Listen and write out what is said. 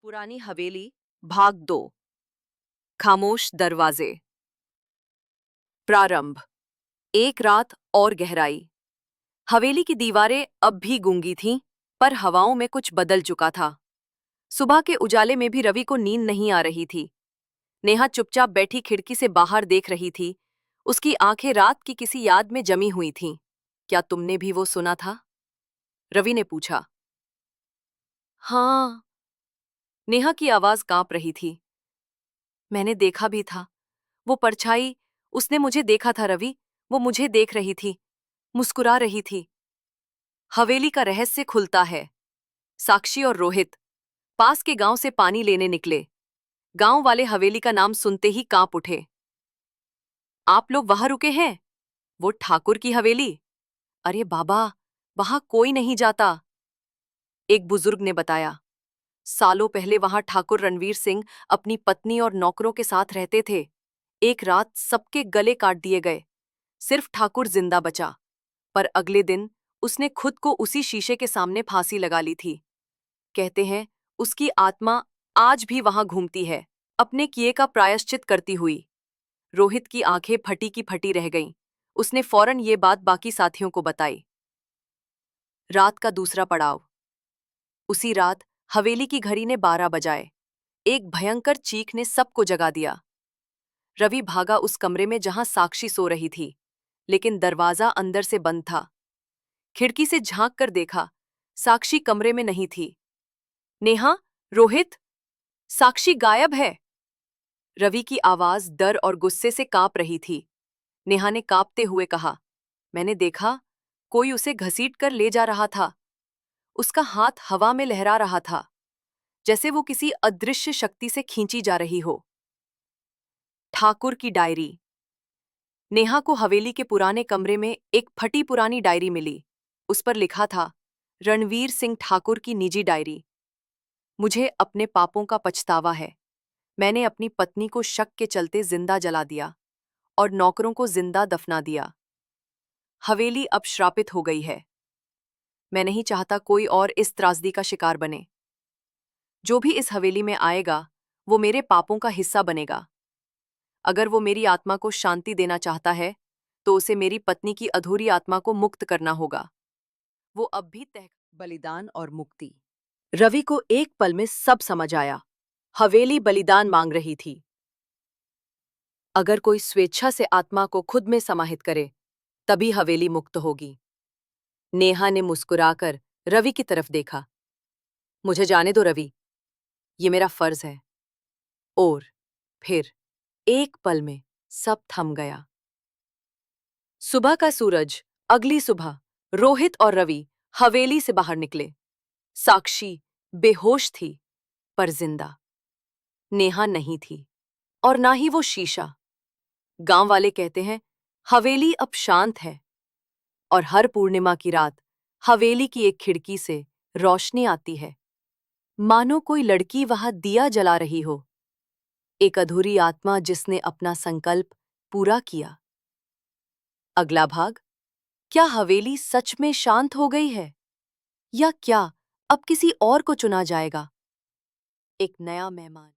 पुरानी हवेली भाग 2। खामोश दरवाजे। प्रारंभ। एक रात और गहराई। हवेली की दीवारें अब भी गूंगी थीं, पर हवाओं में कुछ बदल चुका था। सुबह के उजाले में भी रवि को नींद नहीं आ रही थी। नेहा चुपचाप बैठी खिड़की से बाहर देख रही थी। उसकी आंखें रात की किसी याद में जमी हुई थीं। क्या तुमने भी वो सुना था? रवि ने पूछा। हाँ। नेहा की आवाज कांप रही थी। मैंने देखा भी था। वो परछाई, उसने मुझे देखा था रवि। वो मुझे देख रही थी, मुस्कुरा रही थी। हवेली का रहस्य खुलता है। साक्षी और रोहित पास के गांव से पानी लेने निकले। गांव वाले हवेली का नाम सुनते ही कांप उठे। आप लोग वहां रुके हैं? वो ठाकुर की हवेली? अरे बाबा, वहां कोई नहीं जाता, एक बुजुर्ग ने बताया। सालों पहले वहां ठाकुर रणवीर सिंह अपनी पत्नी और नौकरों के साथ रहते थे। एक रात सबके गले काट दिए गए। सिर्फ ठाकुर जिंदा बचा। पर अगले दिन उसने खुद को उसी शीशे के सामने फांसी लगा ली थी। कहते हैं उसकी आत्मा आज भी वहां घूमती है, अपने किए का प्रायश्चित करती हुई। रोहित की आंखें फटी की फटी रह गईं। उसने फौरन ये बात बाकी साथियों को बताई। रात का दूसरा पड़ाव। उसी रात हवेली की घड़ी ने 12 बजाए। एक भयंकर चीख ने सबको जगा दिया। रवि भागा उस कमरे में जहां साक्षी सो रही थी, लेकिन दरवाजा अंदर से बंद था। खिड़की से झांक कर देखा, साक्षी कमरे में नहीं थी। नेहा, रोहित, साक्षी गायब है। रवि की आवाज डर और गुस्से से कांप रही थी। नेहा ने कांपते हुए कहा, मैंने देखा, कोई उसे घसीट कर ले जा रहा था। उसका हाथ हवा में लहरा रहा था, जैसे वो किसी अदृश्य शक्ति से खींची जा रही हो। ठाकुर की डायरी। नेहा को हवेली के पुराने कमरे में एक फटी पुरानी डायरी मिली। उस पर लिखा था, रणवीर सिंह ठाकुर की निजी डायरी। मुझे अपने पापों का पछतावा है। मैंने अपनी पत्नी को शक के चलते जिंदा जला दिया और नौकरों को जिंदा दफना दिया। हवेली अब श्रापित हो गई है। मैं नहीं चाहता कोई और इस त्रासदी का शिकार बने। जो भी इस हवेली में आएगा, वो मेरे पापों का हिस्सा बनेगा। अगर वो मेरी आत्मा को शांति देना चाहता है, तो उसे मेरी पत्नी की अधूरी आत्मा को मुक्त करना होगा। वो अब भी तय। बलिदान और मुक्ति। रवि को एक पल में सब समझ आया। हवेली बलिदान मांग रही थी। अगर कोई स्वेच्छा से आत्मा को खुद में समाहित करे, तभी हवेली मुक्त होगी। नेहा ने मुस्कुराकर रवि की तरफ देखा। मुझे जाने दो रवि, ये मेरा फर्ज है। और फिर एक पल में सब थम गया। सुबह का सूरज। अगली सुबह रोहित और रवि हवेली से बाहर निकले। साक्षी बेहोश थी, पर जिंदा। नेहा नहीं थी, और ना ही वो शीशा। गांव वाले कहते हैं हवेली अब शांत है, और हर पूर्णिमा की रात हवेली की एक खिड़की से रोशनी आती है, मानो कोई लड़की वहां दिया जला रही हो। एक अधूरी आत्मा जिसने अपना संकल्प पूरा किया। अगला भाग। क्या हवेली सच में शांत हो गई है, या क्या अब किसी और को चुना जाएगा? एक नया मेहमान।